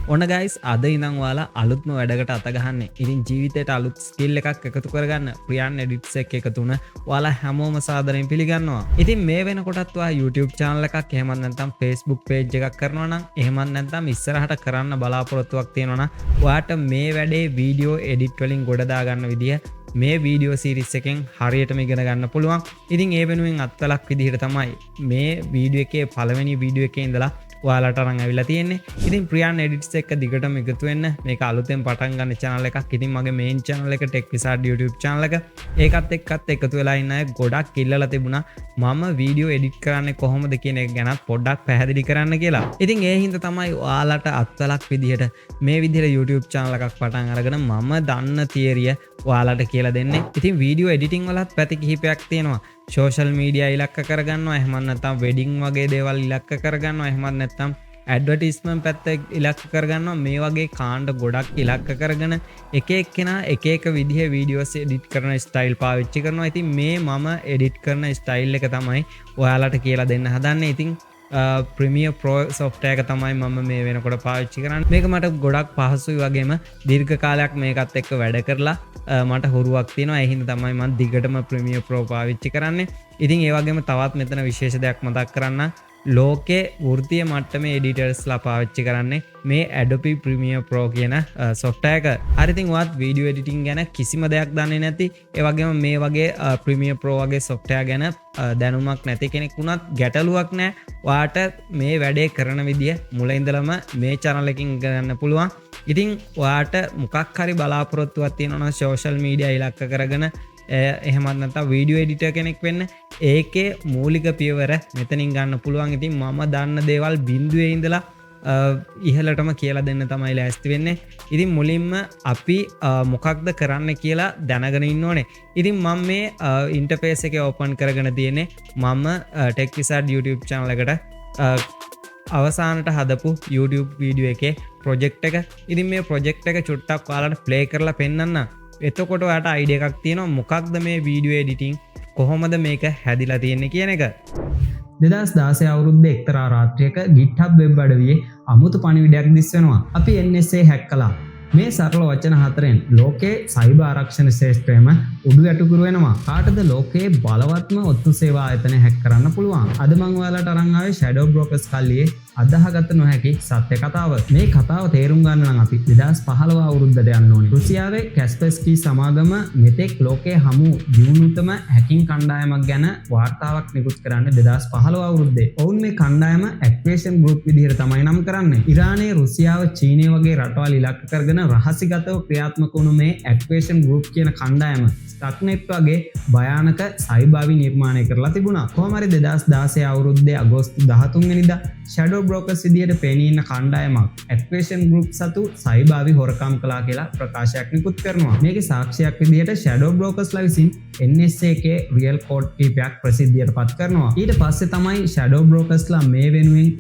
ඔන්න ගයිස් අද ඉඳන් ඔයාලා අලුත්ම වැඩකට අත ගහන්නේ. ඉතින් ජීවිතේට අලුත් ස්කිල් එකක් එකතු කරගන්න ප්‍රියන් එඩිට්ස් එක එකතු වුණ ඔයාලා හැමෝම සාදරයෙන් පිළිගන්නවා. ඉතින් මේ වෙනකොටත් ඔයා YouTube channel එකක් එහෙමත් නැත්නම් Facebook page එකක් කරනවා නම් එහෙමත් නැත්නම් ඉස්සරහට කරන්න බලාපොරොත්තුවක් තියෙනවා නම් ඔයාට මේ වැඩේ වීඩියෝ එඩිට් වලින් ගොඩ දා ගන්න විදිය මේ වීඩියෝ සීරීස් එකෙන් හරියටම ඉගෙන ගන්න පුළුවන්. ඉතින් ඒ වෙනුවෙන් අත්වලක් විදිහට තමයි මේ වීඩියෝ එකේ පළවෙනි වීඩියෝ එකේ ඉඳලා ඔයාලට අරන් ඇවිල්ලා තියෙන්නේ. ඉතින් ප්‍රියන් එඩිට්ස් එක දිගටම එකතු වෙන්න. මේක අලුතෙන් පටන් ගන්න channel එකක්. ඉතින් මගේ main channel එක Tech Wizard YouTube channel එක. ඒකත් එක්කත් එකතු වෙලා ඉන්න අය ගොඩක් ඉල්ලලා තිබුණා මම වීඩියෝ එඩිට් කරන්නේ කොහොමද කියන එක ගැන පොඩ්ඩක් පැහැදිලි කරන්න කියලා. ඉතින් ඒ හින්දා තමයි ඔයාලට අත්වලක් විදිහට මේ විදිහට YouTube channel එකක් පටන් අරගෙන මම දන්න තියරිය ඔයාලට කියලා දෙන්නේ. ඉතින් වීඩියෝ එඩිටිං වලත් පැති කිහිපයක් තියෙනවා. සෝෂල් මීඩියා ඉලක්ක කරගන්නවා එහෙමත් නැත්නම් වෙඩින් වගේ දේවල් ඉලක්ක කරගන්නවා එහෙමත් නැත්නම් ඇඩ්වර්ටයිස්මන්ට් පැත්ත ඉලක්ක කරගන්නවා මේ වගේ කාණ්ඩ ගොඩක් ඉලක්ක කරගෙන එක එක්කෙනා එක එක විදිහේ වීඩියෝස් එඩිට් කරන ස්ටයිල් පාවිච්චි කරනවා. ඉතින් මේ මම එඩිට් කරන ස්ටයිල් එක තමයි ඔයාලට කියලා දෙන්න හදන්නේ. ඉතින් Premiere Pro software එක තමයි මම මේ වෙනකොට පාවිච්චි කරන්නේ. මේක මට ගොඩක් පහසුයි වගේම දීර්ඝ කාලයක් මේකත් එක්ක වැඩ කරලා මට හුරුවක් තියෙනවා. ඒ හින්දා තමයි මම දිගටම Premiere Pro පාවිච්චි කරන්නේ. ඉතින් ඒ වගේම තවත් මෙතන විශේෂ දෙයක් මතක් කරන්න. ලෝකේ වෘත්තීය මට්ටමේ එඩිටර්ස්ලා පාවිච්චි කරන්නේ මේ Adobe Premiere Pro කියන software එක. හරි ඉතින් ඔයත් වීඩියෝ එඩිටිං ගැන කිසිම දෙයක් දන්නේ නැති, ඒ වගේම මේ වගේ Premiere Pro වගේ software ගැන දැනුමක් නැති කෙනෙක් වුණත් ගැටලුවක් නැහැ. ඔයාට මේ වැඩේ කරන විදිය මුල ඉඳලම මේ channel එකකින් ගන්න පුළුවන්. ඉතින් ඔයාට මොකක් හරි බලාපොරොත්තුවක් තියෙනවා නම් social media ඉලක්ක කරගෙන එහෙමත් නැත්නම් වීඩියෝ එඩිටර් කෙනෙක් වෙන්න ඒකේ මූලික පියවර මෙතනින් ගන්න පුළුවන්. ඉතින් මම දන්න දේවල් බිඳුවේ ඉඳලා ඉහළටම කියලා දෙන්න තමයි ලෑස්ති වෙන්නේ. ඉතින් මුලින්ම අපි මොකක්ද කරන්න කියලා දැනගෙන ඉන්න ඕනේ. ඉතින් මම මේ ඉන්ටර්ෆේස් එක ඕපන් කරගෙන තියෙන්නේ මම Tech Wizard YouTube channel එකට අවසානට හදපු YouTube වීඩියෝ එකේ ප්‍රොජෙක්ට් එක. ඉතින් මේ ප්‍රොජෙක්ට් එක චුට්ටක් ඔයාලට ප්ලේ කරලා පෙන්නන්න. එතකොට ඔයාට අයිඩියා එකක් තියෙනවා මොකක්ද මේ වීඩියෝ එඩිටිං කොහොමද මේක හැදිලා තියෙන්නේ කියන එක. 2016 අවුරුද්දේ එක්තරා රාත්‍රියක GitHub වෙබ් අඩවියේ අමුතු පණිවිඩයක් දිස් වෙනවා. අපි NSA හැක් කළා. මේ සරල වචන හතරෙන් ලෝකයේ සයිබර් ආරක්ෂණ ශාස්ත්‍රයේම උඩු යටිකුරු වෙනවා. කාටද ලෝකයේ බලවත්ම ඔත්තු සේවා ආයතන හැක් කරන්න පුළුවන්? අද මම ඔයාලට අරන් ආවේ Shadow Brokers කල්ලියේ අදාහගත නොහැකි සත්‍ය කතාව. මේ කතාව තේරුම් ගන්න නම් අපි 2015 අවුරුද්දට යන්න ඕනේ. රුසියාවේ Kaspersky සමාගම මෙතෙක් ලෝකයේ හමු දියුණුතම හැකින් කණ්ඩායමක් ගැන වාර්තාවක් නිකුත් කරන්නේ 2015 අවුරුද්දේ. ඔවුන් මේ කණ්ඩායම Acquisition Group විදිහට තමයි නම් කරන්නේ. ඉරානයේ, රුසියාව, චීනය වගේ රටවල් ඉලක්ක කරගෙන රහසිගතව ක්‍රියාත්මක වුණු මේ Acquisition Group කියන කණ්ඩායම Stuxnet වගේ භයානක සයිබාවි නිර්මාණය කරලා තිබුණා. කොහොම හරි 2016 අවුරුද්දේ අගෝස්තු 13 වෙනිදා Shadow Brokers විදියට පෙනී ඉන්න කණ්ඩායමක් Acquisition Group සතු සයිබාවි හොරකම් කළා කියලා ප්‍රකාශයක් නිකුත් කරනවා. මේකේ සාක්ෂියක් විදියට Shadow Brokers ලා විසින් NSA එකේ රියල් කෝඩ් කීපයක් ප්‍රසිද්ධියට පත් කරනවා. ඊට පස්සේ තමයි Shadow Brokers ලා මේ වෙනුවෙන්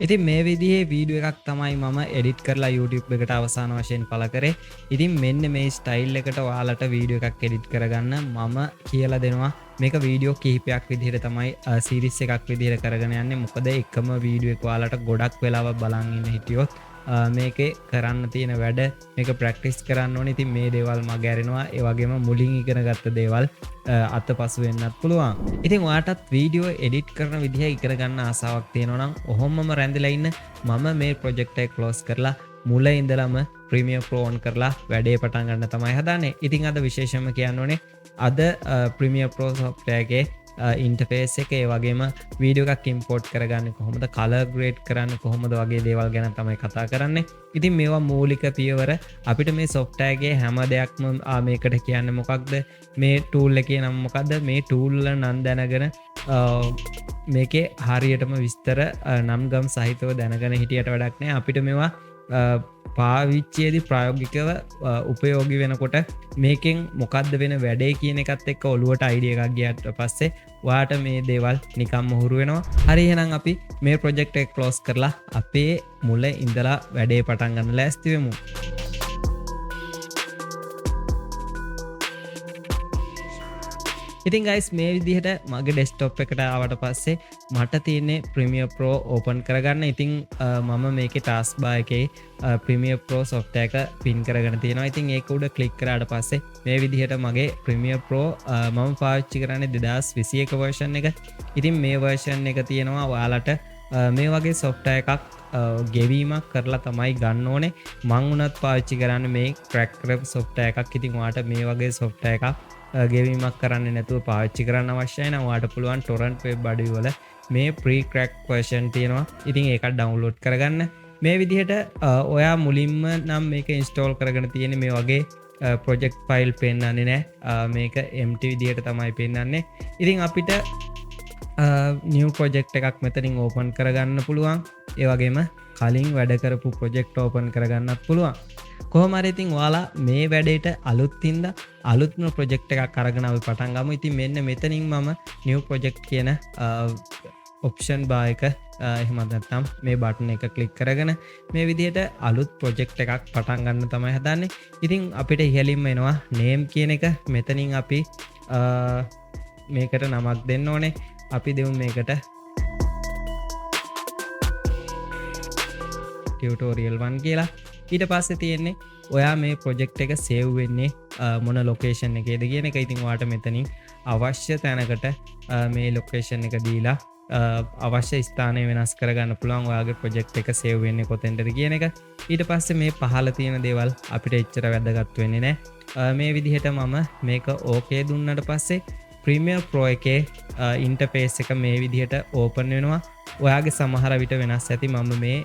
ඉතින් මේ විදිහේ වීඩියෝ එකක් තමයි මම එඩිට් කරලා YouTube එකට අවසාන වශයෙන් පළ කරේ. ඉතින් මෙන්න මේ ස්ටයිල් එකට ඔයාලට වීඩියෝ එකක් එඩිට් කරගන්න මම කියලා දෙනවා. මේක වීඩියෝ කිහිපයක් විදිහට තමයි සීරීස් එකක් විදිහට කරගෙන යන්නේ. මොකද එකම වීඩියෝ එක ඔයාලට ගොඩක් වෙලාවක් බලන් ඉන්න හිටියොත් මේකේ කරන්න තියෙන වැඩ මේක ප්‍රැක්ටිස් කරන්න ඕනේ. ඉතින් මේ දේවල් මග ඇරෙනවා. ඒ වගේම මුලින් ඉගෙන ගත්ත දේවල් අතපසු වෙන්නත් පුළුවන්. ඉතින් ඔයාටත් වීඩියෝ එඩිට් කරන විදිහ ඉගෙන ගන්න ආසාවක් තියෙනවා නම් ඔහොමම රැඳිලා ඉන්න. මම මේ ප්‍රොජෙක්ට් එක ක්ලෝස් කරලා මුල ඉඳලම Premiere Pro on කරලා වැඩේ පටන් ගන්න තමයි හදන්නේ. ඉතින් අද විශේෂයෙන්ම කියන්න ඕනේ අද Premiere Pro software එකේ ඉන්ටර්ෆේස් එක ඒ වගේම වීඩියෝ එකක් ඉම්පෝර්ට් කරගන්නේ කොහොමද, කලර් ග්‍රේඩ් කරන්නේ කොහොමද වගේ දේවල් ගැන තමයි කතා කරන්නේ. ඉතින් මේවා මූලික පියවර. අපිට මේ software එකේ හැම දෙයක්ම මේකට කියන්නේ මොකක්ද, මේ tool එකේ නම මොකක්ද, මේ tool වල නම් දැනගෙන මේකේ හරියටම විස්තර නම් ගම් සහිතව දැනගෙන හිටියට වැඩක් නැහැ. අපිට මේවා පාවිච්චියේදී ප්‍රායෝගිකව උපයෝගී වෙනකොට මේකෙන් මොකද්ද වෙන වැඩේ කියන එකත් එක්ක ඔලුවට අයිඩියා එකක් ගියාට පස්සේ ඔයාට මේ දේවල් නිකම්ම හුරු වෙනවා. හරි එහෙනම් අපි මේ ප්‍රොජෙක්ට් එක ක්ලෝස් කරලා අපේ මුල ඉඳලා වැඩේ පටන් ගන්න ලෑස්ති වෙමු. ඉතින් guys මේ විදිහට මගේ ඩෙස්ක්ටොප් එකට ආවට පස්සේ මට තියන්නේ ප්‍රමිය ප්‍රෝ ඕපන් කරගන්න. ඉතිං මම මේක ටස් බා එකේ ප්‍රමිය ප්‍රෝ සොෆ්ට එක පින් කරගන තියෙනවා. ඉතින් ඒක උඩ කලික් කරාට පස්සේ මේ විදිහට මගේ ප්‍රමිය ප්‍රෝ මම පාච්චි කරන්නේ 2021 වර්ෂන් එක. ඉතින් මේ වර්ෂන් එක තියෙනවා වාලට මේ වගේ සොෆ්ට එකක් ගෙවීමක් කරලා තමයි ගන්න ඕනේ. මං උනත් පාච්චි කරන්න මේ ක්‍රැක්රප් සොෆ්ට එකක්. ඉතින් වාට මේ වගේ සොෆ්ට එකක් ගෙවීමක් කරන්න නැතුව පාච්චි කරන්න අවශ්‍යයන වාට පුළුවන් ටොරන්ට් වෙබ් බඩිවල මේ ප්‍රී ක්‍රැක් වර්ෂන් තියෙනවා. ඉතින් ඒකත් ඩවන්ලෝඩ් කරගන්න. මේ විදිහට ඔයා මුලින්ම නම් මේක ඉන්ස්ටෝල් කරගෙන තියෙන මේ වගේ ප්‍රොජෙක්් ෆයිල් පෙන්න්නන්නේ නෑ. මේක එම්ට විදිහට තමයි පෙන්න්නන්නේ. ඉතින් අපිට නිය ප්‍රොජෙක්් එකක් මෙතනින් ඕපන් කරගන්න පුළුවන්. ඒවගේම කලින් වැඩ කරපු ප්‍රොජෙක්් ඕපන් කරගන්නත් පුළුවන්. කොහමරිඉතින් වාලා මේ වැඩේට අලුත්තින්ද අලුත්ම ප්‍රොජෙක්් එකක් කරගෙනාව පටන්ගම. ඉතින් මෙන්න මෙතනින් මම නිය ප්‍රොජෙක්් කියන ඔප්ෂන් බායක එහෙමත්නත්තම් මේ බටන එක කලික් කරගෙන මේ විදිහට අලුත් ප්‍රොජෙක්් එකක් පටන්ගන්න තමයි හදන්නේ. ඉතින් අපිට ඉහලින්ම එනවා නේම් කියන එක. මෙතනින් අපි මේකට නමක් දෙන්න ඕනේ. අපි දෙවුම් මේකට ටියුටෝරියල් 1 කියලා. ඊට පස්සේ තියෙන්නේ ඔයා මේ ප්‍රොජෙක්් එක සේව් වෙන්නේ මොන ලොකේෂන් එකේද කියන එක. ඉතින් වාට මෙතනින් අවශ්‍ය තැනකට මේ ලොකේෂන් එක දීලා අවශ්‍ය ස්ථානය වෙනස් කරගන්න පුළුවන් ඔයාගේ ප්‍රොජෙක්් එක සේව් වෙන්නේ කොතෙන්ටද කියන එක. ඊට පස්සේ මේ පහල තියෙන දේවල් අපිට එච්චර වැදගත් වෙන්නේ නෑ. මේ විදිහට මම මේක ඕකේ දුන්නට පස්සේ ප්‍රීමියර් ප්‍රෝ එකේ ඉන්ටර්ෆේස් එක මේ විදිහට ඕපන් වෙනවා. ඔයාගේ සමහර විට වෙනස් ඇති. මම මේ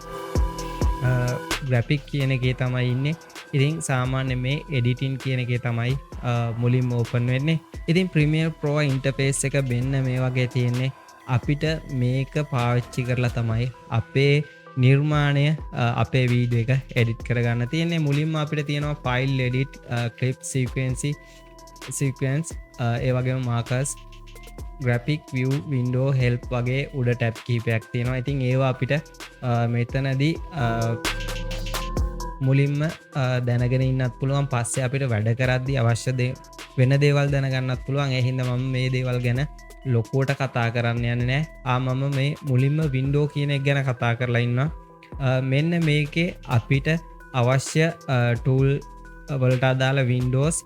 ග්‍රැපික් කියන එකේ තමයි ඉන්නේ. ඉතින් සාමාන්‍ය මේ එඩිටින් කියන එකේ තමයි මුලින්ම ඕපන් වෙන්නේ. ඉතින් ප්‍රීමියර් ප්‍රෝ ඉන්ටර්ෆේස් එක මෙන්න මේ වගේ තියෙන්නේ. අපිට මේක පාවිච්චි කරලා තමයි අපේ නිර්මාණය අපේ වීඩියෝ එක එඩිට් කරගන්න තියෙන්නේ. මුලින්ම අපිට තියෙනවා ෆයිල් එඩිට්, ක්ලිප් සීක්වෙන්ස්, ඒ වගේම මාකර්ස්, ග්‍රැෆික් විව්, වින්ඩෝ හෙල්ප් වගේ උඩ ටැබ් කීපයක් තියෙනවා. ඉතින් ඒවා අපිට මෙතනදී මුලින්ම දැනගෙන ඉන්නත් පුළුවන්. පස්සේ අපිට වැඩ කරද්දී අවශ්‍ය වෙන දේවල් දැනගන්නත් පුළුවන්. ඒ හින්දා මම මේ දේවල් ගැන ලොකුවට කතා කරන්න යන්නේ නෑ. මම මේ මුලින්ම වින්ඩෝ කියන එක ගැන කතා කරලා ඉන්නවා. මෙන්න මේකේ අපිට අවශ්‍ය ටූල් වලට අදාළ වින්ඩෝස්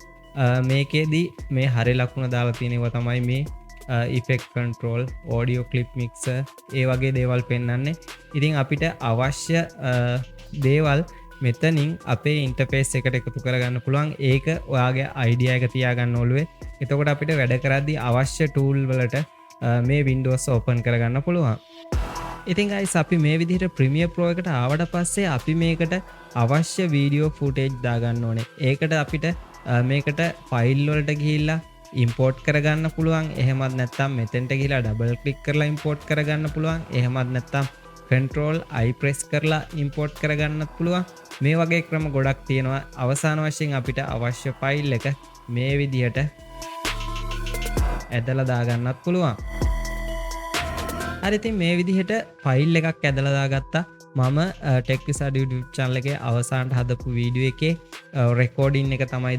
මේකේදී මේ හරි ලකුණ දාලා තියෙනවා තමයි මේ effect control, audio clip mixer, ඒ වගේ දේවල් පෙන්වන්නේ. ඉතින් අපිට අවශ්‍ය දේවල් මෙතනින් අපේ ඉන්ටර්ෆේස් එකට එකතු කරගන්න පුළුවන්. ඒක ඔයාගේ අයිඩියා එක තියාගන්න ඕලුවේ. එතකොට අපිට වැඩ කරද්දී අවශ්‍ය ටූල් වලට මේ වින්ඩෝස් ඕපන් කරගන්න පුළුවන්. ඉතින් guys අපි මේ විදිහට ප්‍රීමියර් ප්‍රෝ එකට ආවට පස්සේ අපි මේකට අවශ්‍ය වීඩියෝ ෆුටේජ් දාගන්න ඕනේ. ඒකට අපිට මේකට ෆයිල් වලට ගිහිල්ලා ඉම්පෝර්ට් කරගන්න පුළුවන්. එහෙමත් නැත්නම් මෙතෙන්ට ගිහිල්ලා ඩබල් ක්ලික් කරලා ඉම්පෝර්ට් කරගන්න පුළුවන්. එහෙමත් නැත්නම් Control I press කරලා ඉම්පෝර්ට් කරගන්නත් පුළුවන්. මේ වගේ ක්‍රම ගොඩක් තියෙනවා. අවසාන වශයෙන් අපිට අවශ්‍ය ෆයිල් එක මේ විදිහට ඇදලා දාගන්නත් පුළුවන්. හරි, ඉතින් මේ විදිහට ෆයිල් එකක් ඇදලා දාගත්තා. මම ටෙක්විසාඩ් YouTube channel එකේ අවසානට හදපු වීඩියෝ එකේ රෙකෝඩින් එක තමයි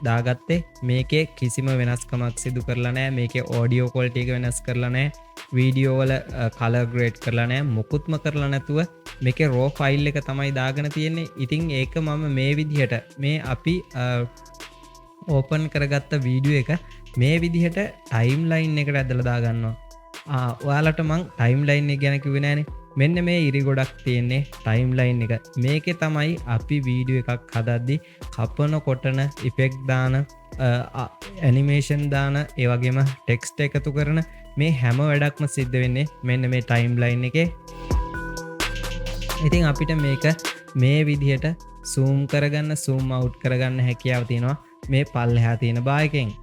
දාගත්තේ. මේකේ කිසිම වෙනස්කමක් සිදු කරලා නැහැ. මේකේ ඔඩියෝ ක්වොලිටි එක වෙනස් කරලා නැහැ. වීඩියෝ වල කලර් ග්‍රේඩ් කරලා නැහැ. මොකුත්ම කරලා නැතුව මේකේ රෝ ෆයිල් එක තමයි දාගෙන තියෙන්නේ. ඉතින් ඒක මම මේ විදිහට මේ අපි ඕපන් කරගත්ත වීඩියෝ එක මේ විදිහට ටයිම් ලයින් එකට ඇදලා දාගන්නවා. ඔයාලට මං ටයිම් ලයින් එක ගැන කිව්වේ නෑනේ. මෙන්න මේ ඉරි ගොඩක් තියෙන්නේ ටයිම් ලයින් එක. මේකේ තමයි අපි වීඩියෝ එකක් හදද්දි කපන කොටන ඉෆෙක්ට් දාන ඇනිමේෂන් දාන ඒ වගේම ටෙක්ස්ට් එකතු කරන මේ හැම වැඩක්ම සිද්ධ වෙන්නේ මෙන්න මේ ටයිම් ලයින් එකේ. ඉතින් අපිට මේක මේ විදිහට zoom කරගන්න, zoom out කරගන්න හැකියාව තියෙනවා මේ පල්ලෙහා තියෙන බායකෙන්.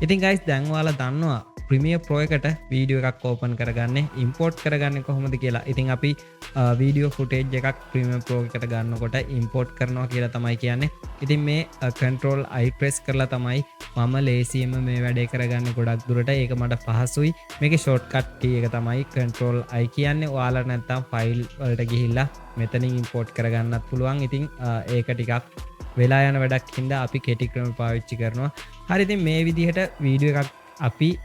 ඉතින් guys දැන් ඔයාලා දන්නවා ප්‍රීමියර් ප්‍රෝ එකට වීඩියෝ එකක් ඕපන් කරගන්නේ, ඉම්පෝර්ට් කරගන්නේ කොහොමද කියලා. ඉතින් අපි වීඩියෝ ෆුටේජ් එකක් ප්‍රීමියර් ප්‍රෝ එකට ගන්නකොට ඉම්පෝර්ට් කරනවා කියලා තමයි කියන්නේ. ඉතින් මේ control I press කරලා තමයි මම ලේසියෙන්ම මේ වැඩේ කරගන්නේ ගොඩක් දුරට. ඒක මට පහසුයි. මේකේ shortcut key එක තමයි control I කියන්නේ. ඔයාලා නැත්තම් ෆයිල් වලට ගිහිල්ලා මෙතනින් ඉම්පෝර්ට් කරගන්නත් පුළුවන්. ඉතින් ඒක ටිකක් වෙලා යන වැඩක් හින්දා අපි කෙටි ක්‍රම පාවිච්චි කරනවා. හරි, ඉතින් මේ විදිහට වීඩියෝ එකක් අපි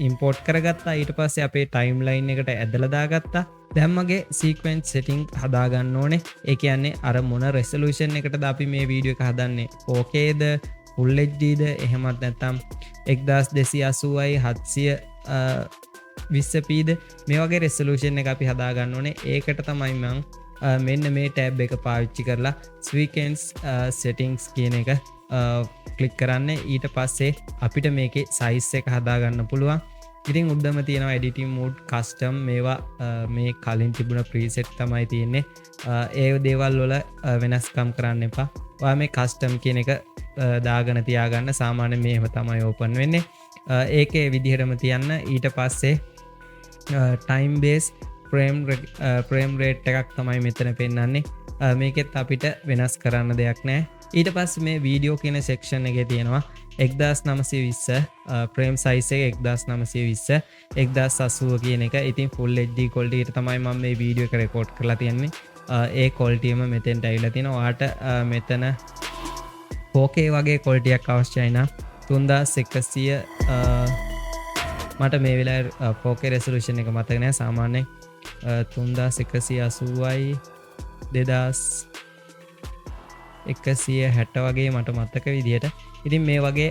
ඉම්පෝට් කරගත්තා. ඊට පස්සේ අපේ ටයිම් ලයින් එකට ඇදලා දාගත්තා. දැන් මගේ සීක්වෙන්ස් සෙටිං හදාගන්න ඕනේ. ඒ කියන්නේ අර මොන රෙසලූෂන් එකටද අපි මේ වීඩියෝ එක හදන්නේ, 4Kද Full HDද එහෙමත් නැත්නම් 1280යි 720pද මේ වගේ රෙසලූෂන් එක අපි හදාගන්න ඕනේ. ඒකට තමයි මම මෙන්න මේ ටැබ් එක පාවිච්චි කරලා ස්වීකෙන්ස් සෙටිංස් කියන එක ක්ලික් කරන්න. ඊට පස්සේ අපිට මේකේ සයිස් එක හදාගන්න පුළුවන්. ඉතින් උඩම තියෙනවා එඩිටින් මෝඩ්, කස්ටම්, මේවා මේ කලින් තිබුණ ප්‍රීසෙට් තමයි තියෙන්නේ. ඒ දේවල් වල වෙනස්කම් කරන්න එපා. ඔයා මේ කස්ටම් කියන එක දාගෙන තියාගන්න. සාමාන්‍ය මේව තමයි ඕපන් වෙන්නේ. ඒකේ විදිහටම තියන්න. ඊට පස්සේ ටයිම් බේස් ප්‍රේම් රේට් එකක් තමයි මෙතන පෙන්වන්නේ. මේකෙත් අපිට වෙනස් කරන්න දෙයක් නෑ. ඊට පස්සේ මේ වීඩියෝ කියන සෙක්ෂන් එකේ තියෙනවා 1920 ප්‍රේම් සයිස් එක 1920 1080 කියන එක. ඉතින් full HD quality එකට තමයි මම මේ වීඩියෝ එක රෙකෝඩ් කරලා තියන්නේ. ඒ quality එකම මෙතෙන්ට ඇවිල්ලා තිනවා. ඔයාට මෙතන 4K වගේ quality එකක් අවශ්‍යයි නම් 3100 මට මේ වෙලාවේ 4K resolution එක මතක නෑ. සාමාන්‍යයෙන් 3180යි 2160 වගේ මට මතක විදිහට. ඉතින් මේ වගේ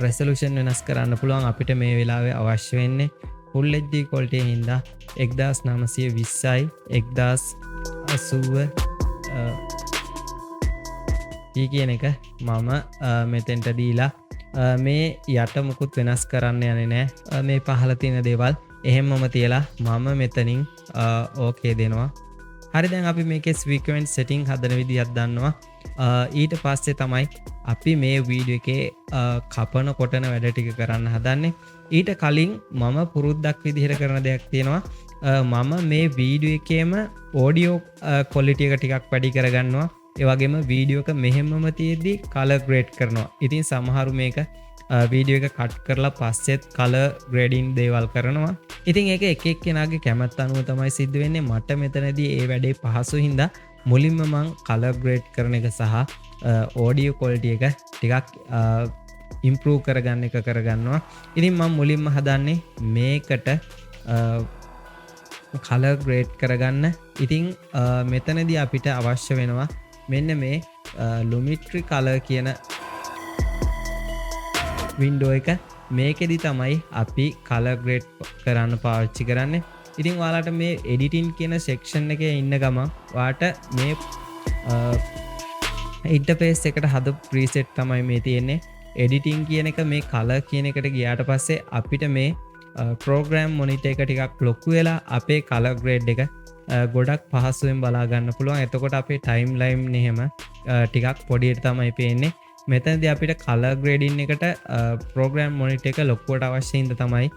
රෙසලූෂන් වෙනස් කරන්න පුළුවන්. අපිට මේ වෙලාවේ අවශ්‍ය වෙන්නේ Full HD quality හින්දා 1920යි 1080 කියන එක මම මෙතෙන්ට දීලා මේ යට මුකුත් වෙනස් කරන්න යන්නේ නෑ. මේ පහළ තියෙන දේවල් එහෙම්මම තියලා මම මෙතනින් ඕකේ දෙනවා. හරි, දැන් අපි මේකේ සීක්වෙන්ස් සෙටිං හදන විදිහක් දන්නවා. ඊට පස්සේ තමයි අපි මේ වීඩියෝ එකේ කපන කොටන වැඩ ටික කරන්න හදන්නේ. ඊට කලින් මම පුරුද්දක් විදිහට කරන දෙයක් තියෙනවා. මම මේ වීඩියෝ එකේම ඔඩියෝ ක්වොලිටි එක ටිකක් වැඩි කරගන්නවා. ඒ වගේම වීඩියෝ එක මෙහෙමම තියෙද්දි කලර් ග්‍රේඩ් කරනවා. ඉතින් සමහරු මේක වීඩියෝ එක කට් කරලා පස්සෙත් කලර් ග්‍රේඩින් දේවල් කරනවා. ඉතින් ඒක එක එක්කෙනාගේ කැමැත්ත අනුව තමයි සිද්ධ වෙන්නේ. මට මෙතනදී ඒ වැඩේ පහසු හින්දා මුලින්ම මං කලර් ග්‍රේඩ් කරන එක සහ ඔඩියෝ ක්වොලිටි එක ටිකක් ඉම්ප්‍රූව් කරගන්න එක කරගන්නවා. ඉතින් මම මුලින්ම හදන්නේ මේකට කලර් ග්‍රේඩ් කරගන්න. ඉතින් මෙතනදී අපිට අවශ්‍ය වෙනවා මෙන්න මේ ලුමිට්‍රි කලර් කියන වින්ඩෝ එක. මේකෙදි තමයි අපි කලර් ග්‍රේඩ් කරන්න පාවිච්චි කරන්නේ. ඉතින් ඔයාලට මේ එඩිටින් කියන සෙක්ෂන් එකේ ඉන්න ගමන් ඔයාට මේ ඉන්ටර්ෆේස් එකට හදපු ප්‍රීසෙට් තමයි මේ තියෙන්නේ. එඩිටින් කියන එක මේ කලර් කියන එකට ගියාට පස්සේ අපිට මේ ප්‍රෝග්‍රෑම් මොනිටර් එක ටිකක් ලොකු වෙලා අපේ කලර් ග්‍රේඩ් එක ගොඩක් පහසුවෙන් බලා ගන්න පුළුවන්. එතකොට අපේ ටයිම් ලයින් එහෙම ටිකක් පොඩියට තමයි පේන්නේ. මෙතනදී අපිට කලර් ග්‍රේඩින් එකට ප්‍රෝග්‍රෑම් මොනිටර් එක ලොකුවට අවශ්‍ය හින්දා තමයි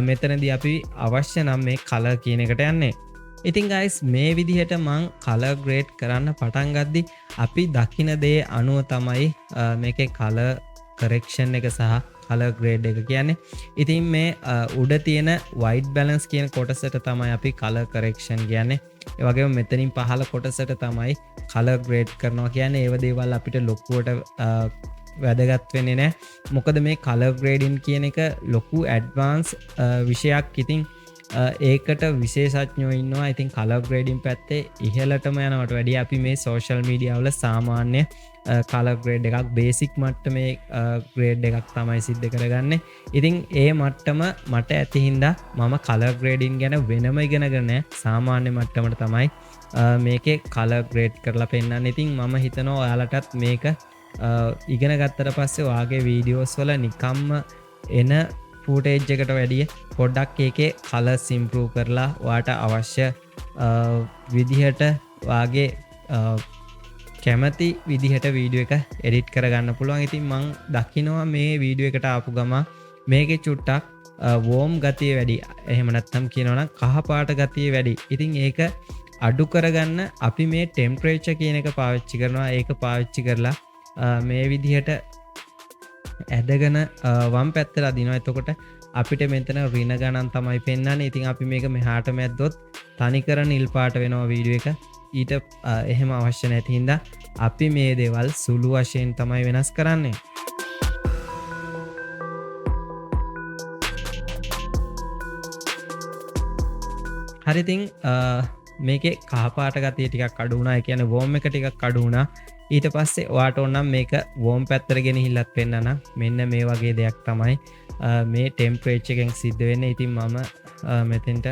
මෙතනදී අපි අවශ්‍ය නම් මේ කලර් කියන එකට යන්නේ. ඉතින් guys, මේ විදිහට මං කලර් ග්‍රේඩ් කරන්න පටන් ගද්දි අපි දකින දේ අනුව තමයි මේකේ කලර් කරෙක්ෂන් එක සහ කලර් ග්‍රේඩ් එක කියන්නේ. ඉතින් මේ උඩ තියෙන white balance කියන කොටසට තමයි අපි කලර් කරෙක්ෂන් කියන්නේ. ඒ වගේම මෙතනින් පහළ කොටසට තමයි කලර් ග්‍රේඩ් කරනවා කියන්නේ. ඒව දේවල් අපිට ලොකුවට වැදගත් වෙන්නේ නැහැ. මොකද මේ කලර් ග්‍රේඩින් කියන එක ලොකු ඇඩ්වාන්ස් විෂයක්. ඉතින් ඒකට විශේෂඥයෝ ඉන්නවා. ඉතින් කලර් ග්‍රේඩින් පැත්තේ ඉහළටම යනවට වැඩිය අපි මේ සෝෂල් මීඩියා වල සාමාන්‍ය කලර් ග්‍රේඩ් එකක්, බේසික් මට්ටමේ ග්‍රේඩ් එකක් තමයි සිද්ධ කරගන්නේ. ඉතින් ඒ මට්ටම මට ඇති හින්දා මම කලර් ග්‍රේඩින් ගැන වෙනම ඉගෙනගෙන සාමාන්‍ය මට්ටමට තමයි මේකේ කලර් ග්‍රේඩ් කරලා පෙන්නන්න. ඉතින් මම හිතනවා ඔයාලටත් මේක ඉගෙන ගත්තට පස්සේ ඔයාගේ වීඩියෝස් වල නිකම්ම එන ෆූටේජ් එකට වැඩිය පොඩ්ඩක් ඒකේ කලර්ස් ඉම්ප්‍රූව් කරලා ඔයාට අවශ්‍ය විදිහට ඔයාගේ කැමති විදිහට වීඩියෝ එක එඩිට් කරගන්න පුළුවන්. ඉතින් මං දකිනවා මේ වීඩියෝ එකට ආපු ගම මේකේ චුට්ටක් වෝම් ගතිය වැඩි. එහෙම නැත්නම් කියනවනම් කහ පාට ගතිය වැඩි. ඉතින් ඒක අඩු කරගන්න අපි මේ ටෙම්පරේචර් කියන එක පාවිච්චි කරනවා. ඒක පාවිච්චි කරලා මේ විදිහට ඇදගෙන වම් පැත්තට අදිනවා. එතකොට අපිට මෙතන ඍණ ගණන් තමයි පෙන්වන්නේ. ඉතින් අපි මේක මෙහාට මැද්දොත් තනිකර නිල් පාට වෙනවා වීඩියෝ එක. ඊට එහෙම අවශ්‍ය නැති හින්දා අපි මේ දේවල් සුළු වශයෙන් තමයි වෙනස් කරන්නේ. හරිතින් මේකේ කහපාට ගතිය ටිකක් අඩු වුණා. ඒ කියන්නේ වෝම් එක ටිකක් අඩු වුණා. ඊට පස්සේ ඔයාට ඕනම් මේක වෝම් පැත්තට ගෙනහිල්ලත් පෙන්නනම් මෙන්න මේ වගේ දෙයක් තමයි මේ ටෙම්පරේචර් එකෙන් සිද්ධ වෙන්නේ. ඉතින් මම මෙතෙන්ට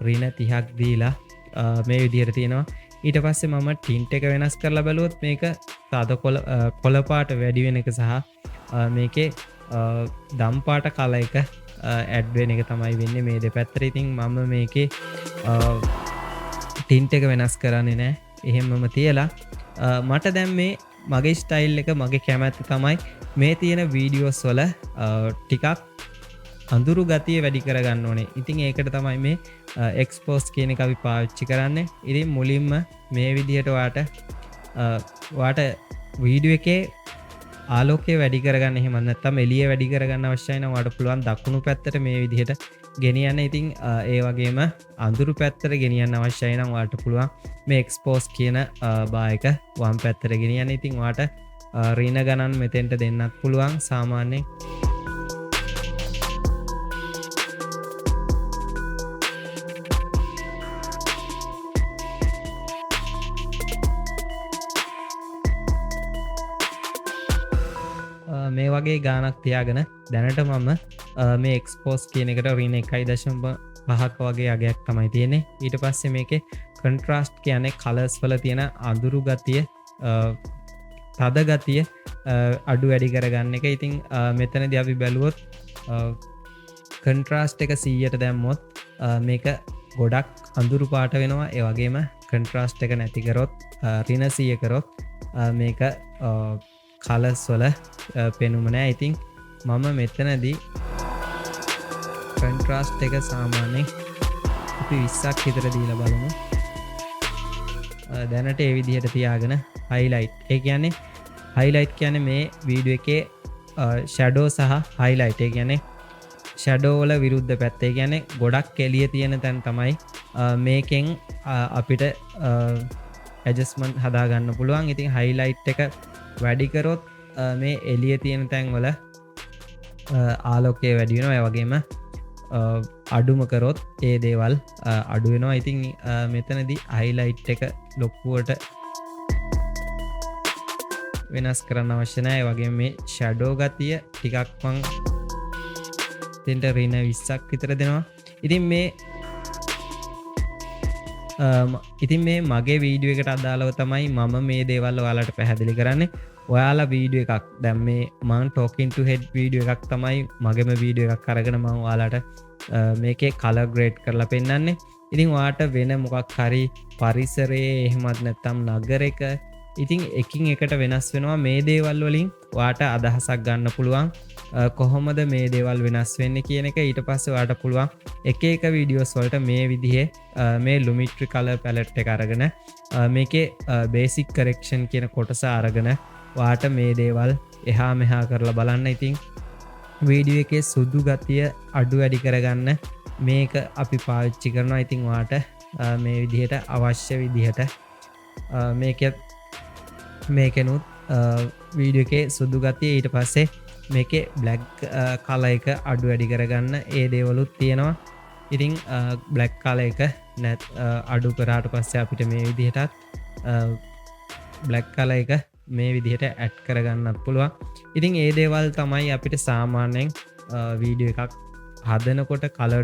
ඍණ 30ක් දීලා මේ විදිහට තියෙනවා. ඊට පස්සේ මම ටින්ට් එක වෙනස් කරලා බැලුවොත් මේක තද කොළ පාට වැඩි වෙන එක සහ මේකේ දම් පාට කල එක ඇඩ් වෙන එක තමයි වෙන්නේ මේ දෙපැත්තට. ඉතින් මම මේකේ ටින්ට් එක වෙනස් කරන්නේ නැහැ. එහෙමම තියලා මට දැන් මේ මගේ ස්ටයිල් එක මගේ කැමැත්ත තමයි මේ තියෙන වීඩියෝස් වල ටිකක් අඳුරු ගතිය වැඩි කරගන්න ඕනේ. ඉතින් ඒකට තමයි මේ එක්ස්පෝස් කියන එක අපි පාවිච්චි කරන්නේ. ඉතින් මුලින්ම මේ විදිහට ඔයාට වීඩියෝ එකේ ආලෝකය වැඩි කරගන්න එහෙම නැත්නම් එළිය වැඩි කරගන්න අවශ්‍යයි නම් ඔයාට පුළුවන් දකුණු පැත්තට මේ විදිහට ගෙනියන්න. ඉතින් ඒ වගේම අඳුරු පැත්තට ගෙනියන්න අවශ්‍යයි නම් ඔයාට පුළුවන් මේ එක්ස්පෝස් කියන බා එක වම් පැත්තට ගෙනියන්න. ඉතින් ඔයාට ඍණ ගණන් මෙතෙන්ට දෙන්නත් පුළුවන්. සාමාන්‍යයෙන් මේ වගේ ගානක් තියාගෙන දැනට මම මේ එක්ස්පෝස් කියන එකට ඍණ 1.5ක වගේ අගයක් තමයි තියෙන්නේ. ඊට පස්සේ මේකේ කන්ට්‍රාස්ට් කියන්නේ කලර්ස් වල තියෙන අඳුරු ගතිය තද ගතිය අඩු වැඩි කරගන්න එක. ඉතින් මෙතනදී අපි බැලුවොත් කන්ට්‍රාස්ට් එක 100ට දැම්මොත් මේක ගොඩක් අඳුරු පාට වෙනවා. ඒ වගේම කන්ට්‍රාස්ට් එක නැති කරොත් ඍණ 100 කරොත් මේක කලර්ස් වල පෙනුම නෑ. ඉතින් මම මෙතනදී කන්ට්‍රාස්ට් එක සාමාන්‍යයෙන් අපි 20ක් විතර දීලා බලමු. දැනට ඒ විදිහට තියාගෙන highlight. ඒ කියන්නේ highlight කියන්නේ මේ වීඩියෝ එකේ shadow සහ highlight. ඒ කියන්නේ shadow වල විරුද්ධ පැත්ත. ඒ කියන්නේ ගොඩක් එළිය තියෙන තැන් තමයි මේකෙන් අපිට adjustment හදා ගන්න පුළුවන්. ඉතින් highlight එක වැඩි කරොත් මේ එළිය තියෙන තැන් වල ආලෝකය වැඩි වෙනවා. ඒ වගේම අඩුම කරොත් ඒ දේවල් අඩු වෙනවා. ඉතින් මෙතනදී highlight එක ලොකුවට වෙනස් කරන්න අවශ්‍ය නැහැ. ඒ වගේම මේ shadow ගතිය ටිකක් මං දෙන්න ඍණ 20ක් විතර දෙනවා. ඉතින් මේ මගේ වීඩියෝ එකට අදාළව තමයි මම මේ දේවල් ඔයාලට පැහැදිලි කරන්නේ. ඔයාලා වීඩියෝ එකක් දැන් මේ මම talking to head වීඩියෝ එකක් තමයි මගේම වීඩියෝ එකක් අරගෙන මම ඔයාලට මේකේ color grade කරලා පෙන්නන්නේ. ඉතින් ඔයාට වෙන මොකක් හරි පරිසරයේ එහෙමත් නැත්නම් නගරයක ඉතින් එකින් එකට වෙනස් වෙනවා. මේ දේවල් වලින් ඔයාට අදහසක් ගන්න පුළුවන් කොහොමද මේ දේවල් වෙනස් වෙන්නේ කියන එක. ඊට පස්සේ ඔයාට පුළුවන් එක එක වීඩියෝස් වලට මේ විදිහේ මේ Lumetri color palette එක අරගෙන මේකේ basic correction කියන කොටස අරගෙන ඔයාට මේ දේවල් එහා මෙහා කරලා බලන්න. ඉතින් වීඩියෝ එකේ සුදු ගතිය අඩු වැඩි කරගන්න මේක අපි පාවිච්චි කරනවා. ඉතින් ඔයාට මේ විදිහට අවශ්‍ය විදිහට මේකෙනුත් වීඩියෝ එකේ සුදු ගතිය ඊට පස්සේ මේකේ බ්ලැක් කලර් එක අඩු වැඩි කරගන්න ඒ දේවලුත් තියෙනවා. ඉතින් බ්ලැක් කලර් එක අඩු කරාට පස්සේ අපිට මේ විදිහටත් බ්ලැක් කලර් එක මේ විදිහට ඇඩ් කරගන්නත් පුළුවන්. ඉතින් ඒ දේවල් තමයි අපිට සාමාන්‍යයෙන් වීඩියෝ එකක් හදනකොට කලර්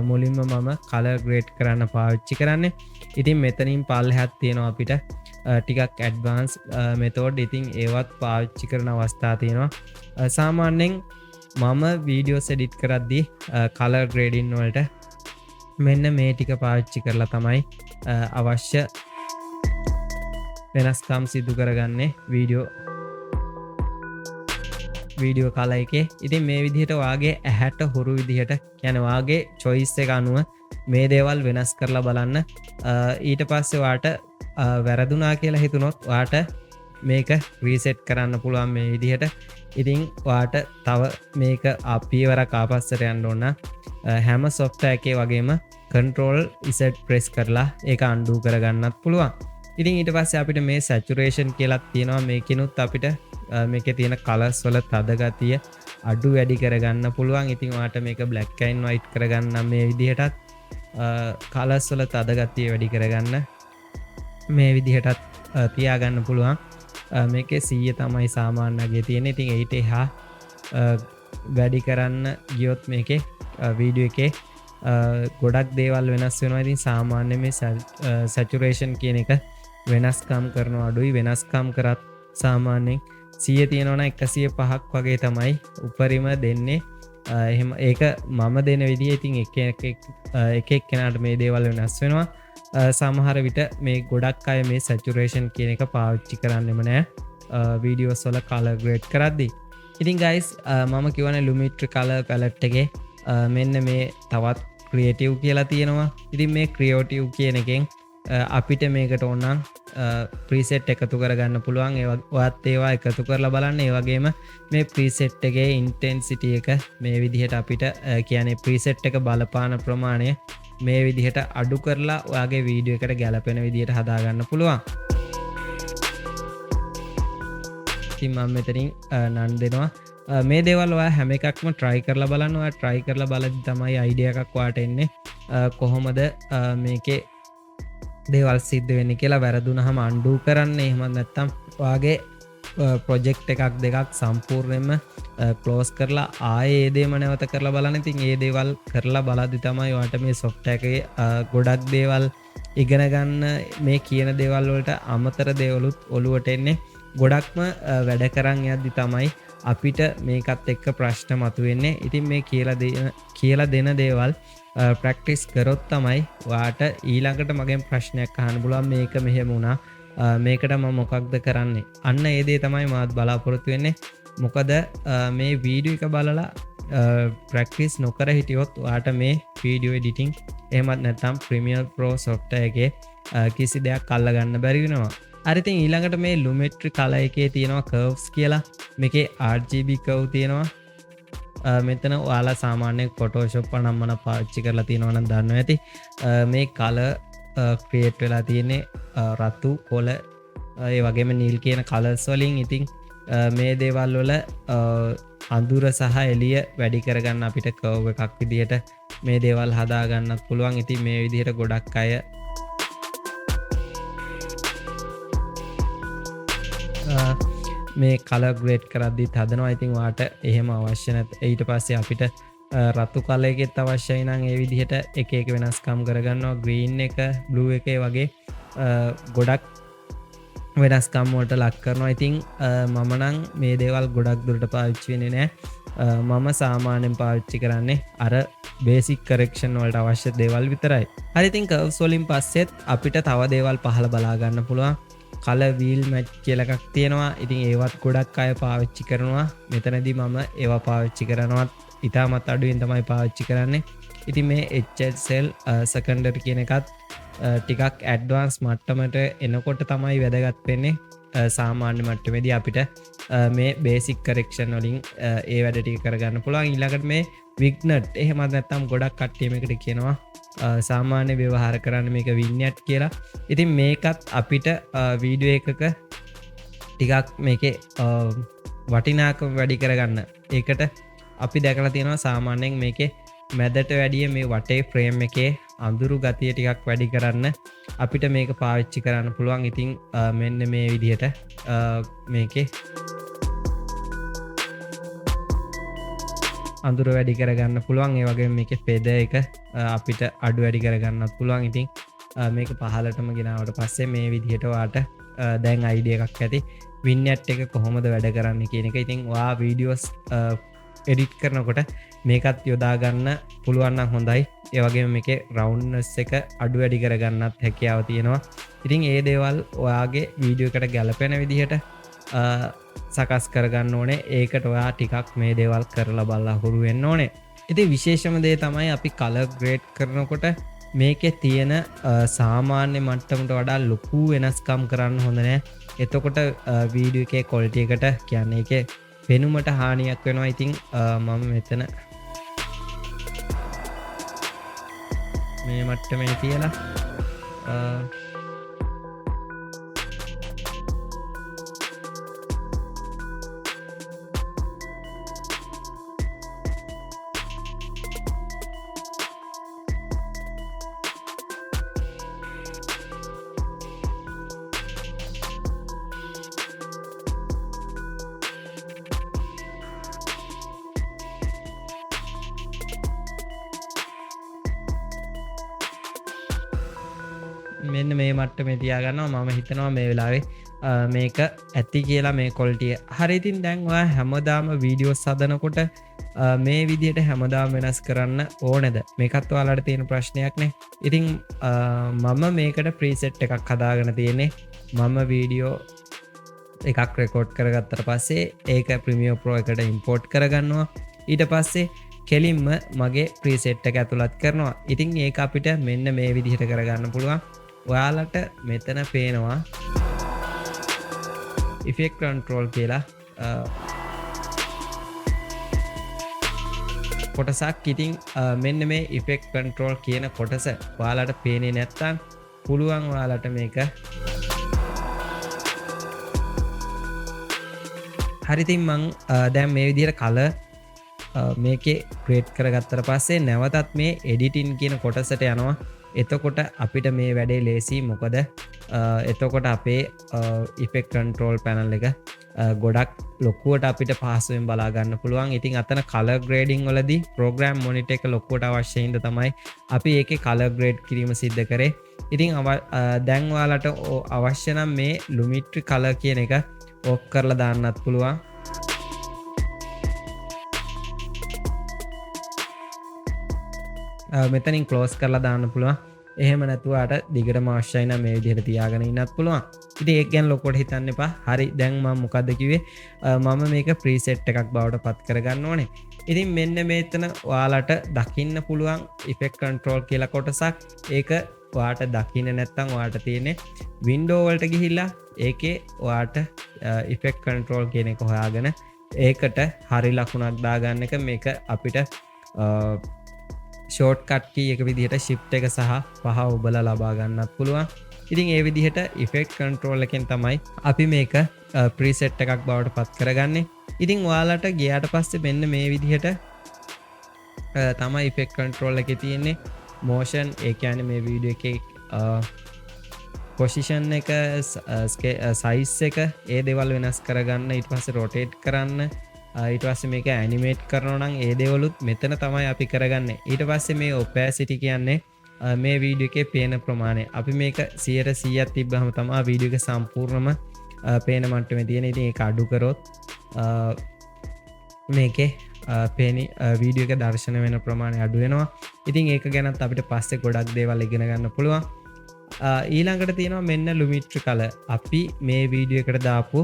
මුලින්ම මම කලර් ග්‍රේඩ් කරන්න පාවිච්චි කරන්නේ. ඉතින් මෙතනින් පල්ලෙහාත් තියෙනවා අපිට ටිකක් ඇඩ්වාන්ස් මෙතෝඩ්. ඉතින් ඒවත් පාවිච්චි කරන අවස්ථා තියෙනවා. සාමාන්‍යයෙන් මම වීඩියෝස් එඩිට් කරද්දී කලර් ග්‍රේඩින් වලට මෙන්න මේ ටික පාවිච්චි කරලා තමයි අවශ්‍ය වෙනස්කම් සිදු කරගන්නේ වීඩියෝ කලර් එකේ. ඉතින් මේ විදිහට වාගේ ඇහැට හුරු විදිහට කියන්නේ වාගේ choice එක අනුව මේ දේවල් වෙනස් කරලා බලන්න. ඊට පස්සේ වාට වැරදුනා කියලා හිතුනොත් වාට මේක රීසෙට් කරන්න පුළුවන් මේ විදිහට. ඉතින් වාට තව මේක අපිවරක් ආපස්සට යන්න ඕන. හැම software එකේ වගේම control Z press කරලා ඒක undo කරගන්නත් පුළුවන්. ඉතින් ඊට පස්සේ අපිට මේ saturation කියලා තියෙනවා. මේකිනුත් අපිට මේකේ තියෙන colors වල තද ගතිය අඩු වැඩි කරගන්න පුළුවන්. ඉතින් ඔයාලට මේක black and white කරගන්න මේ විදිහටත් කලස් වල තදගතිය වැඩි කරගන්න මේ විදිහටත් තියාගන්න පුළුවන්. මේකේ 100 තමයි සාමාන්‍යගේ තියෙන. ඉතින් 8 එහා වැඩි කරන්න ගියොත් මේකේ වීඩියෝ එකේ ගොඩක් දේවල් වෙනස් වෙනවා. ඉතින් සාමාන්‍ය මේ සැචුරේෂන් කියන එක වෙනස්කම් කරනවා අඩුයි. වෙනස්කම් කරත් සාමාන්‍යයෙන් 100 තියෙනවනම් 105ක් වගේ තමයි උපරිම දෙන්නේ. එහෙම ඒක මම දෙන විදිහ. ඉතින් එක එක්කෙනාට මේ දේවල් වෙනස් වෙනවා. සමහර විට මේ ගොඩක් අය මේ සැචුරේෂන් කියන එක පාවිච්චි කරන්නෙම නෑ වීඩියෝස් වල කලර් ග්‍රේඩ් කරද්දී. ඉතින් ගයිස් මම කියවනේ ලුමිට්‍රි කලර් පැලට් එකේ මෙන්න මේ තවත් ක්‍රියේටිව් කියලා තියෙනවා. ඉතින් මේ ක්‍රියේටිව් කියන එකෙන් අපිට මේකට ඕනනම් ප්‍රීසෙට් එකතු කරගන්න පුළුවන්. ඔයත් ඒවා එකතු කරලා බලන්න. ඒ වගේම මේ ප්‍රීසෙට් එකේ ඉන්ටෙන්සිටි එක මේ විදිහට අපිට කියන්නේ ප්‍රීසෙට් එක බලපාන ප්‍රමාණය මේ විදිහට අඩු කරලා ඔයාගේ වීඩියෝ එකට ගැලපෙන විදිහට හදාගන්න පුළුවන්. ඉතින් මම මෙතනින් නන් දෙනවා. මේ දේවල් ඔයා හැම එකක්ම try කරලා බලන්න. ඔයා try කරලා බලද්දි තමයි අයිඩියා එකක් ඔයාට එන්නේ කොහොමද මේකේ දේවල් සිද්ධ වෙන්නේ කියලා. වැරදුනහම undo කරන්න. එහෙම නැත්නම් ඔයාගේ ප්‍රොජෙක්ට් එකක් දෙකක් සම්පූර්ණයෙන්ම ක්ලෝස් කරලා ආයේ ඒ දේම නැවත කරලා බලන්න. ඉතින් ඒ දේවල් කරලා බලද්දි තමයි ඔයාට මේ software එකේ ගොඩක් දේවල් ඉගෙන ගන්න මේ කියන දේවල් වලට අමතර දේවලුත් ඔලුවට එන්නේ. ගොඩක්ම වැඩ කරන් යද්දි තමයි අපිට මේකත් එක්ක ප්‍රශ්න මතුවෙන්නේ. ඉතින් මේ කියලා දෙන දේවල් ප්‍රැක්ටිස් කරොත් තමයි ඔයාට ඊළඟට මගෙන් ප්‍රශ්නයක් අහන්න පුළුවන්. මේක මෙහෙම වුණා, මේකට මම මොකක්ද කරන්නේ. අන්න ඒ දේ තමයි මාත් බලාපොරොත්තු වෙන්නේ. මොකද මේ වීඩියෝ එක බලලා ප්‍රැක්ටිස් නොකර හිටියොත් ඔයාට මේ වීඩියෝ එඩිටිං එහෙමත් නැත්නම් Premiere Pro software එකේ කිසි දෙයක් අල්ලගන්න බැරි වෙනවා. හරි, ඉතින් ඊළඟට මේ Lumetri color එකේ තියෙනවා curves කියලා. මේකේ RGB curve තියෙනවා. මෙතන ඔයාලා සාමාන්‍යයෙන් Photoshop අනම්මන පාවිච්චි කරලා තියෙනවා නම් දන්නවා ඇති. මේ color create වෙලා තියෙන්නේ රතු, කොළ, ඒ වගේම නිල් කියන colors වලින්. ඉතින් මේ දේවල් වල අඳුර සහ එළිය වැඩි කරගන්න අපිට curve එකක් විදිහට මේ දේවල් හදා ගන්නත් පුළුවන්. ඉතින් මේ විදිහට ගොඩක් අය මේ කලර් ග්‍රේඩ් කරද්දිත් හදනවා. ඉතින් ඔයාට එහෙම අවශ්‍ය නැත්. ඊට පස්සේ අපිට රතු කලර් එකෙත් අවශ්‍යයි නම් ඒ විදිහට එක එක වෙනස්කම් කරගන්නවා. ග්‍රීන් එක, බ්ලූ එක වගේ ගොඩක් වෙනස්කම් වලට ලක් කරනවා. ඉතින් මම නම් මේ දේවල් ගොඩක් දුරට පාවිච්චි වෙන්නේ නැහැ. මම සාමාන්‍යයෙන් පාවිච්චි කරන්නේ අර බේසික් කරෙක්ෂන් වලට අවශ්‍ය දේවල් විතරයි. හරි, ඉතින් කර්ව්ස් වලින් පස්සෙත් අපිට තව දේවල් පහළ බලා ගන්න පුළුවන්. කලර් වීල් මැච් කියලා එකක් තියෙනවා. ඉතින් ඒවත් ගොඩක් අය පාවිච්චි කරනවා. මෙතනදී මම ඒවා පාවිච්චි කරනවත් ඉතාමත් අඩුවෙන් තමයි පාවිච්චි කරන්නේ. ඉතින් මේ HSL secondary කියන එකත් ටිකක් ඇඩ්වාන්ස් මට්ටමට එනකොට තමයි වැදගත් වෙන්නේ. සාමාන්‍ය මට්ටමේදී අපිට මේ බේසික් කරෙක්ෂන් වලින් ඒ වැඩ ටික කරගන්න පුළුවන්. ඊළඟට මේ විග්නට් එහෙමත් නැත්නම් ගොඩක් කට්ටිය මේකට කියනවා සාමාන්‍ය ව්‍යවහාර කරන්න මේක විඤ්ඤාට් කියලා. ඉතින් මේකත් අපිට වීඩියෝ එකක ටිකක් මේකේ වටිනාකම වැඩි කරගන්න. ඒකට අපි දැකලා තියෙනවා සාමාන්‍යයෙන් මේකේ මැදට වැඩිය මේ වටේ ෆ්‍රේම් එකේ අඳුරු ගතිය ටිකක් වැඩි කරන්න අපිට මේක පාවිච්චි කරන්න පුළුවන්. ඉතින් මෙන්න මේ විදිහට මේකේ අඳුර වැඩි කරගන්න පුළුවන්. ඒ වගේම මේකේ ෆෙදර් එක අපිට අඩු වැඩි කරගන්නත් පුළුවන්. ඉතින් මේක පහලටම ගෙනාවට පස්සේ මේ විදිහට ඔයාට දැන් අයිඩියා එකක් ඇති විඤ්ඤාට් එක කොහොමද වැඩ කරන්නේ කියන එක. ඉතින් ඔයා වීඩියෝස් එඩිට් කරනකොට මේකත් යොදා ගන්න පුළුවන් නම් හොඳයි. ඒ වගේම මේකේ රවුන්ඩ්නස් එක අඩු වැඩි කරගන්නත් හැකියාව තියෙනවා. ඉතින් ඒ දේවල් ඔයාගේ වීඩියෝ එකට ගැලපෙන විදිහට සකස් කරගන්න ඕනේ. ඒකට ඔයා ටිකක් මේ දේවල් කරලා බලලා හුරු වෙන්න ඕනේ. ඉතින් විශේෂම දේ තමයි අපි කලර් ග්‍රේඩ් කරනකොට මේකේ තියෙන සාමාන්‍ය මට්ටමට වඩා ලොකු වෙනස්කම් කරන්න හොඳ නැහැ. එතකොට වීඩියෝ එකේ ක්වොලිටි එකට කියන්නේ ඒකේ පෙනුමට හානියක් වෙනවා. ඉතින් මම මෙතන මේ මට්ටමේ තියලා මෙන්න මේ මට්ටමේ තියාගන්නවා. මම හිතනවා මේ වෙලාවේ මේක ඇති කියලා මේ කොල්ටිය. හරි ඉතින් දැන් ඔයා හැමදාම වීඩියෝස් හදනකොට මේ විදිහට හැමදාම වෙනස් කරන්න ඕනෙද? මේකත් ඔයාලට තියෙන ප්‍රශ්නයක්නේ. ඉතින් මම මේකට ප්‍රීසෙට් එකක් හදාගෙන තියෙන්නේ. මම වීඩියෝ එකක් රෙකෝඩ් කරගත්තට පස්සේ ඒක ප්‍රීමියර් ප්‍රෝ එකට ඉම්පෝර්ට් කරගන්නවා. ඊට පස්සේ කෙලින්ම මගේ ප්‍රීසෙට් එක ඇතුළත් කරනවා. ඉතින් ඒක අපිට මෙන්න මේ විදිහට කරගන්න පුළුවන්. ඔයාලට මෙතන පේනවා effect control කියලා කොටසක්. ඉතින් මෙන්න මේ effect control කියන කොටස ඔයාලට පේන්නේ නැත්නම් පුළුවන් ඔයාලට මේක හරි. ඉතින් මං දැන් මේ විදිහට කලර් මේකේ ක්‍රියේට් කරගත්තට පස්සේ නැවතත් මේ එඩිටින් කියන කොටසට යනවා. එතකොට අපිට මේ වැඩේ ලේසි. මොකද එතකොට අපේ effect control panel එක ගොඩක් ලොකුවට අපිට පහසුවෙන් බලා ගන්න පුළුවන්. ඉතින් අතන color grading වලදී program monitor එක ලොකුවට අවශ්‍ය හින්දා තමයි අපි ඒකේ color grade කිරීම සිද්ධ කරේ. ඉතින් දැන් ඔයාලට අවශ්‍ය නම් මේ lumetri color කියන එක ඔෆ් කරලා දාන්නත් පුළුවන්. මෙතනින් ක්ලෝස් කරලා දාන්න පුළුවන්. එහෙම නැතුවට දිගටම අවශ්‍යයි නම් මේ විදිහට තියාගෙන ඉන්නත් පුළුවන්. ඉතින් ඒක ගැන ලොකුවට හිතන්න එපා. හරි දැන් මම මොකද්ද කිව්වේ? මම මේක ප්‍රීසෙට් එකක් බවට පත් කරගන්න ඕනේ. ඉතින් මෙන්න මෙතන ඔයාලට දකින්න පුළුවන් effect control කියලා කොටසක්. ඒක ඔයාට දකින්න නැත්නම් ඔයාට තියෙන්නේ window වලට ගිහිල්ලා ඒකේ ඔයාට effect control කියන එක හොයාගෙන ඒකට හරි ලකුණක් දාගන්න එක. මේක අපිට ෂෝට්කට් කී එක විදිහට shift එක සහ පහ ඔබලා ලබා ගන්නත් පුළුවන්. ඉතින් ඒ විදිහට effect control එකෙන් තමයි අපි මේක preset එකක් බවට පත් කරගන්නේ. ඉතින් ඔයාලට ගියාට පස්සේ මෙන්න මේ විදිහට තමයි effect control එකේ තියෙන්නේ motion. ඒ කියන්නේ මේ වීඩියෝ එකේ position එක, size එක, ඒ දේවල් වෙනස් කරගන්න, ඊට පස්සේ rotate කරන්න, ඊට පස්සේ මේක ඇනිමේට් කරනවා නම් ඒ දේවලුත් මෙතන තමයි අපි කරගන්නේ. ඊට පස්සේ මේ opacity කියන්නේ මේ වීඩියෝ එකේ පේන ප්‍රමාණය. අපි මේක 100% තිබ්බහම තමයි වීඩියෝ එක සම්පූර්ණම පේන මට්ටමේ තියෙන. ඉතින් ඒක අඩු කරොත් මේකේ පේන වීඩියෝ එක දර්ශන වෙන ප්‍රමාණය අඩු වෙනවා. ඉතින් ඒක ගැනත් අපිට පස්සේ ගොඩක් දේවල් ඉගෙන ගන්න පුළුවන්. ඊළඟට තියෙනවා මෙන්න lumetri color. අපි මේ වීඩියෝ එකට දාපු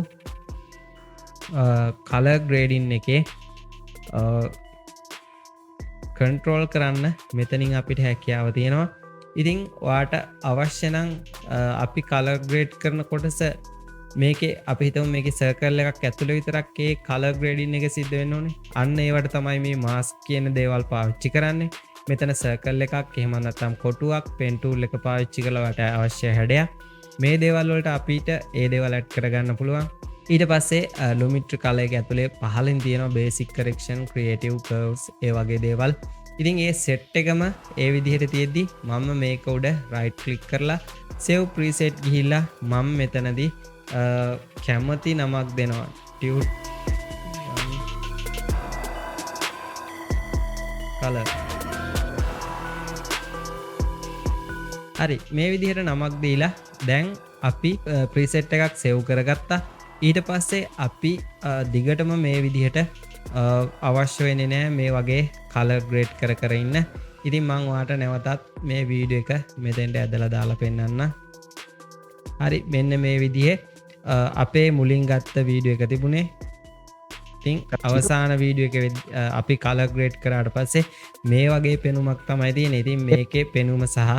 color grading එකේ control කරන්න මෙතනින් අපිට හැකියාව තියෙනවා. ඉතින් ඔයාට අවශ්‍ය නම් අපි color grade කරන කොටස මේකේ අපි හිතමු මේකේ circle එකක් ඇතුළේ විතරක් ඒ color grading එක සිද්ධ වෙන්න ඕනේ. අන්න ඒවට තමයි මේ mask කියන දේවල් පාවිච්චි කරන්නේ. මෙතන circle එකක් එහෙම නැත්නම් කොටුවක් pen tool එක පාවිච්චි කරලා ඔයාට අවශ්‍ය හැඩයක් මේ දේවල් වලට අපිට ඒ දේවල් ඇඩ් කරගන්න පුළුවන්. ඊට පස්සේ lumetri color එක ඇතුලේ පහලින් තියෙනවා basic correction, creative curves ඒ වගේ දේවල්. ඉතින් ඒ set එකම ඒ විදිහට තියෙද්දි මම මේක උඩ right click කරලා save preset ගිහිල්ලා මම මෙතනදී කැමති නමක් දෙනවා. tube color. හරි මේ විදිහට නමක් දීලා දැන් අපි preset එකක් save කරගත්තා. ඊට පස්සේ අපි දිගටම මේ විදිහට අවශ්‍ය වෙන්නේ නැහැ මේ වගේ color grade කර කර ඉන්න. ඉතින් මම ඔයාලට නැවතත් මේ වීඩියෝ එක මෙතෙන්ට ඇදලා දාලා පෙන්නන්න. හරි මෙන්න මේ විදිහේ අපේ මුලින් ගත්ත වීඩියෝ එක තිබුණේ. ඉතින් අවසාන වීඩියෝ එකේ අපි color grade කරාට පස්සේ මේ වගේ පෙනුමක් තමයි තියෙන්නේ. ඉතින් මේකේ පෙනුම සහ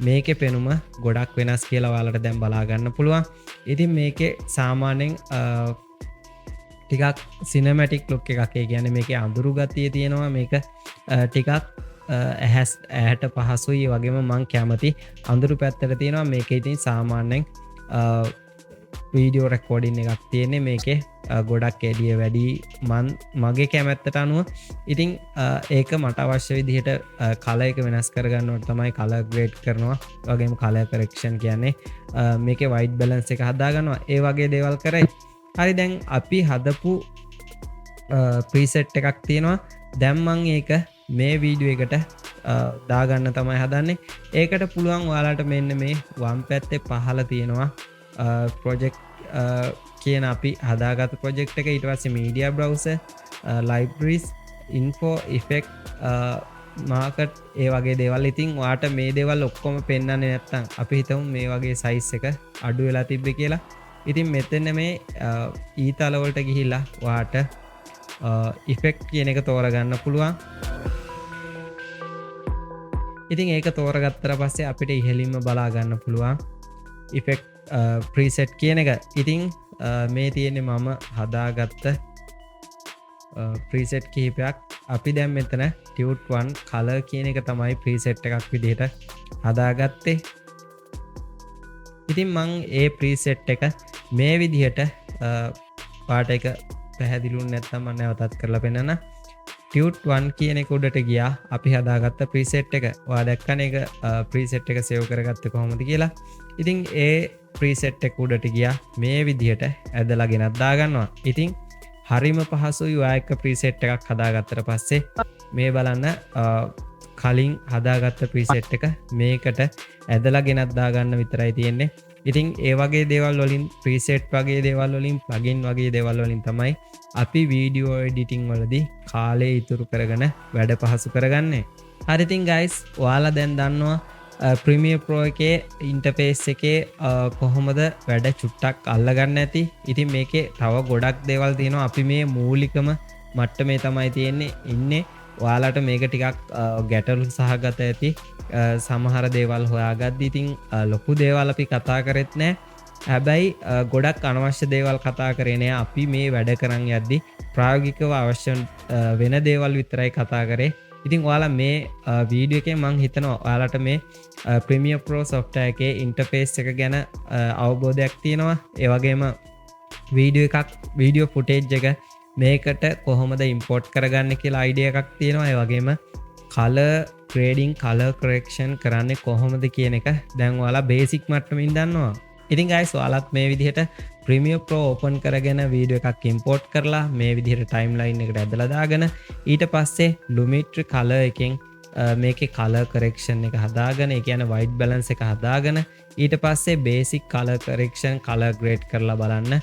මේකේ පෙනුම ගොඩක් වෙනස් කියලා ඔයාලට දැන් බලා ගන්න පුළුවන්. ඉතින් මේකේ සාමාන්‍යයෙන් ටිකක් සිනමැටික් ලුක් එකක්. ඒ කියන්නේ මේකේ අඳුරු ගතිය තියෙනවා. මේක ටිකක් ඇහැට පහසුයි. වගේම මං කැමති අඳුරු පැත්තට තියෙනවා. මේකේ ඉතින් සාමාන්‍යයෙන් වීඩියෝ රෙකෝඩින් එකක් තියෙන්නේ. මේකේ ගොඩක් එඩිය වැඩි මගේ කැමැත්තට අනුව. ඉතින් ඒක මට අවශ්‍ය විදිහට කලර් එක වෙනස් කරගන්නවට තමයි color grade කරනවා. වගේම color correction කියන්නේ මේකේ white balance එක හදා ගන්නවා. ඒ වගේ දේවල් කරයි. හරි දැන් අපි හදපු preset එකක් තියෙනවා. දැන් මම ඒක මේ වීඩියෝ එකට දාගන්න තමයි හදන්නේ. ඒකට පුළුවන් ඔයාලට මෙන්න මේ වම් පැත්තේ පහළ තියෙනවා ප්‍රොජෙක්ට් කියන අපි හදාගත්ත ප්‍රොජෙක්ට් එක. ඊට පස්සේ media browser, libraries, info, effect, market, ඒ වගේ දේවල්. ඉතින් ඔයාට මේ දේවල් ඔක්කොම පෙන්වන්නේ නැත්නම් අපි හිතමු මේ වගේ සයිස් එක අඩු වෙලා තිබ්බේ කියලා. ඉතින් මෙතන මේ ඊතල වලට ගිහිල්ලා ඔයාට ඉෆෙක්ට් කියන එක තෝරගන්න පුළුවන්. ඉතින් ඒක තෝරගත්තට පස්සේ අපිට ඉහළින්ම බලා ගන්න පුළුවන් ඉෆෙක්ට් ප්‍රීසෙට් කියන එක. ඉතින් මේ තියෙන්නේ මම හදාගත්ත ප්‍රීසෙට් කිහිපයක්. අපි දැන් මෙතන ටියුට් 1 කලර් කියන එක තමයි ප්‍රීසෙට් එකක් විදිහට හදාගත්තේ. ඉතින් මං ඒ ප්‍රීසෙට් එක මේ විදිහට පාට එක පැහැදිලුන් නැත්තම් මම නැවතත් කරලා පෙන්නන්න. ටියුට් 1 කියන එක උඩට ගියා අපි හදාගත්ත ප්‍රීසෙට් එක. ඔයා දැක්කනේ ඒක ප්‍රීසෙට් එක සේව් කරගත්තේ කොහොමද කියලා. ඉතින් ඒ ප්‍රීසෙට් එක උඩට ගියා මේ විදිහට ඇදලා ගෙනත් දාගන්නවා. ඉතින් හරිම පහසුයි ඔයා එක ප්‍රීසෙට් එකක් හදාගත්තට පස්සේ මේ බලන්න කලින් හදාගත්ත ප්‍රීසෙට් එක මේකට ඇදලා ගෙනත් දාගන්න විතරයි තියෙන්නේ. ඉතින් ඒ වගේ දේවල් වලින් ප්‍රීසෙට් වගේ දේවල් වලින් ප්ලගින් වගේ දේවල් වලින් තමයි අපි වීඩියෝ එඩිටිං වලදී කාලය ඉතුරු කරගෙන වැඩ පහසු කරගන්නේ. හරි ඉතින් guys ඔයාලා දැන් දන්නවා Premiere Pro එකේ ඉන්ටර්ෆේස් එකේ කොහොමද වැඩ චුට්ටක් අල්ලගන්න ඇති. ඉතින් මේකේ තව ගොඩක් දේවල් තියෙනවා. අපි මේ මූලිකම මට්ටමේ තමයි තියෙන්නේ ඉන්නේ. ඔයාලට මේක ටිකක් ගැටලු සහගත ඇති සමහර දේවල් හොයාගද්දි. ඉතින් ලොකු දේවල් අපි කතා කරෙත් නෑ. හැබැයි ගොඩක් අනවශ්‍ය දේවල් කතා කරේ නෑ. අපි මේ වැඩ කරන් යද්දි ප්‍රායෝගිකව අවශ්‍ය වෙන දේවල් විතරයි කතා කරේ. ඉතින් ඔයාලා මේ වීඩියෝ එකේ මං හිතනවා ඔයාලට මේ Premiere Pro software එකේ ඉන්ටර්ෆේස් එක ගැන අවබෝධයක් තියෙනවා. ඒ වගේම වීඩියෝ ෆුටේජ් එක මේකට කොහොමද ඉම්පෝර්ට් කරගන්න කියලා අයිඩියා එකක් තියෙනවා. ඒ වගේම කලර් ග්‍රේඩින්, කලර් කරෙක්ෂන් කරන්නේ කොහොමද කියන එක දැන් ඔයාලා බේසික් මට්ටමින් දන්නවා. ඉතින් guys ඔයාලත් මේ විදිහට Premiere Pro open කරගෙන වීඩියෝ එකක් import කරලා මේ විදිහට timeline එකට ඇදලා දාගෙන ඊට පස්සේ Lumetri color එකෙන් මේකේ color correction එක හදාගෙන ඒ කියන්නේ white balance එක හදාගෙන ඊට පස්සේ basic color correction color grade කරලා බලන්න.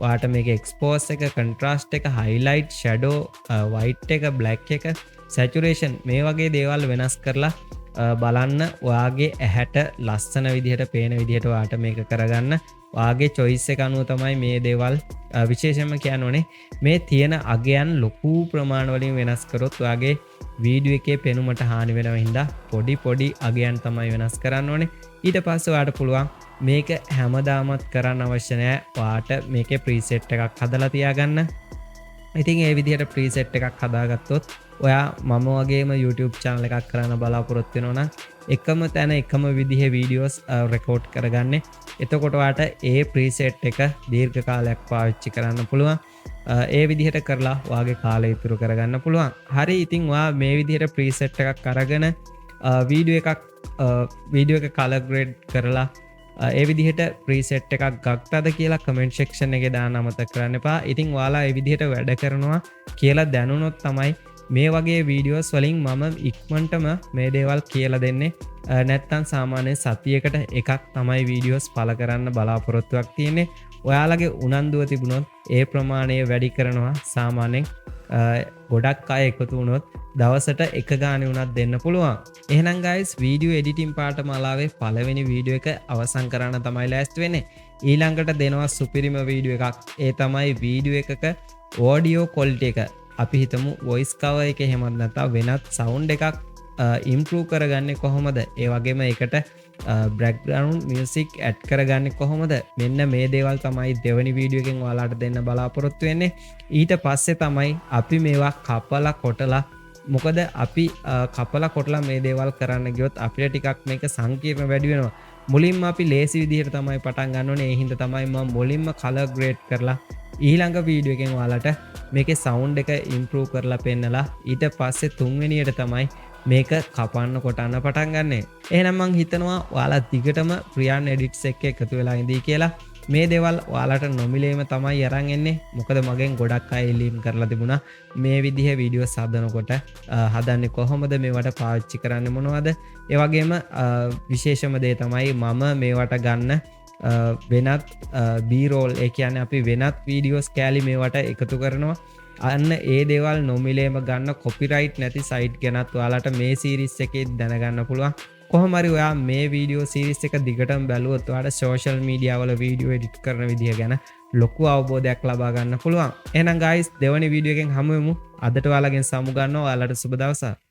ඔයාට මේකේ expose එක, contrast එක, highlight, shadow, white එක, black එක, saturation මේ වගේ දේවල් වෙනස් කරලා බලන්න. ඔයාගේ ඇහැට ලස්සන විදිහට පේන විදිහට ඔයාට මේක කරගන්න. ඔයාගේ choice එක අනුව තමයි මේ දේවල් විශේෂයෙන්ම කියන්න ඕනේ මේ තියෙන අගයන් ලොකු ප්‍රමාණ වලින් වෙනස් කරොත් ඔයාගේ වීඩියෝ එකේ පෙනුමට හානි වෙනවා. හින්දා පොඩි අගයන් තමයි වෙනස් කරන්න ඕනේ. ඊට පස්සේ ඔයාට පුළුවන් මේක හැමදාමත් කරන්න අවශ්‍ය නැහැ. ඔයාට මේකේ preset එකක් හදලා තියාගන්න. ඉතින් ඒ විදිහට preset එකක් හදාගත්තොත් ඔයා මම වගේම YouTube channel එකක් කරන්න බලාපොරොත්තු වෙනවා නම් එකම තැන එකම විදිහේ වීඩියෝස් රෙකෝඩ් කරගන්නේ. එතකොට ඔයාට ඒ preset එක දීර්ඝ කාලයක් පාවිච්චි කරන්න පුළුවන්. ඒ විදිහට කරලා ඔයාගේ කාලය ඉතුරු කරගන්න පුළුවන්. හරි ඉතින් ඔයා මේ විදිහට preset එකක් අරගෙන වීඩියෝ එක color grade කරලා ඒ විදිහට preset එකක් ගත්තද කියලා comment section එකේ දාන්න අමතක කරන්න එපා. ඉතින් ඔයාලා ඒ විදිහට වැඩ කරනවා කියලා දැනුනොත් තමයි මේ වගේ වීඩියෝස් වලින් මම ඉක්මනටම මේ දේවල් කියලා දෙන්නේ. නැත්තම් සාමාන්‍යයෙන් සතියකට එකක් තමයි වීඩියෝස් පළ කරන්න බලාපොරොත්තුවක් තියෙන්නේ. ඔයාලගේ උනන්දුව තිබුණොත් ඒ ප්‍රමාණය වැඩි කරනවා සාමාන්‍යයෙන් ගොඩක් අය එකතු වුණොත් දවසට එක ගානේ උනත් දෙන්න පුළුවන්. එහෙනම් guys වීඩියෝ එඩිටින් පාඨමාලාවේ පළවෙනි වීඩියෝ එක අවසන් කරන්න තමයි ලෑස්ති වෙන්නේ. ඊළඟට දෙනවා සුපිරිම වීඩියෝ එකක්. ඒ තමයි වීඩියෝ එකක audio quality එක. අපි හිතමු voice cover එක එහෙමත් නැත්නම් වෙනත් sound එකක් improve කරගන්නේ කොහොමද? ඒ වගේම ඒකට background music add කරගන්නේ කොහොමද? මෙන්න මේ දේවල් තමයි දෙවෙනි වීඩියෝ එකෙන් ඔයාලට දෙන්න බලාපොරොත්තු වෙන්නේ. ඊට පස්සේ තමයි අපි මේවා කපලා කොටලා මොකද අපි කපලා කොටලා මේ දේවල් කරන්න ගියොත් අපිට ටිකක් මේක සංකීර්ණ වැඩි වෙනවා. මුලින්ම අපි ලේසි විදිහට තමයි පටන් ගන්න ඕනේ. ඒ හින්දා තමයි මම මුලින්ම color grade කරලා ඊළඟ වීඩියෝ එකෙන් ඔයාලට මේකේ sound එක improve කරලා පෙන්නලා ඊට පස්සේ තුන්වෙනියට තමයි මේක කපන්න කොටන්න පටන් ගන්නෙ. එහෙනම් මං හිතනවා ඔයාලා දිගටම ප්‍රියාන් එඩිට්ස් එක්ක එකතු වෙලා ඉඳී කියලා. මේ දේවල් ඔයාලට නොමිලේම තමයි අරන් එන්නේ. මොකද මගෙන් ගොඩක් අය ඉල්ලීම් කරලා තිබුණා මේ විදිහේ වීඩියෝස් හදනකොට හදන්නේ කොහොමද, මේවට පාවිච්චි කරන්නේ මොනවද. ඒ වගේම විශේෂම දේ තමයි මම මේවට ගන්න වෙනත් බීරෝල්, ඒ කියන්නේ අපි වෙනත් වීඩියෝස් කෑලි මේවට එකතු කරනවා. අන්න ඒ දේවල් නොමිලේම ගන්න කොපිරයිට් නැති සයිට් ගැනත් ඔයාලට මේ සීරීස් එකේ දැනගන්න පුළුවන්. කොහොම හරි ඔයා මේ වීඩියෝ සීරීස් එක දිගටම බැලුවොත් ඔයාලට සෝෂල් මීඩියා වල වීඩියෝ එඩිට් කරන විදිය ගැන ලොකු අවබෝධයක් ලබා ගන්න පුළුවන්. එහෙනම් ගයිස්, දෙවැනි වීඩියෝ එකෙන් හමු වෙමු. අදට ඔයාලගෙන් සමු ගන්නවා. ඔයාලට සුබ දවසක්.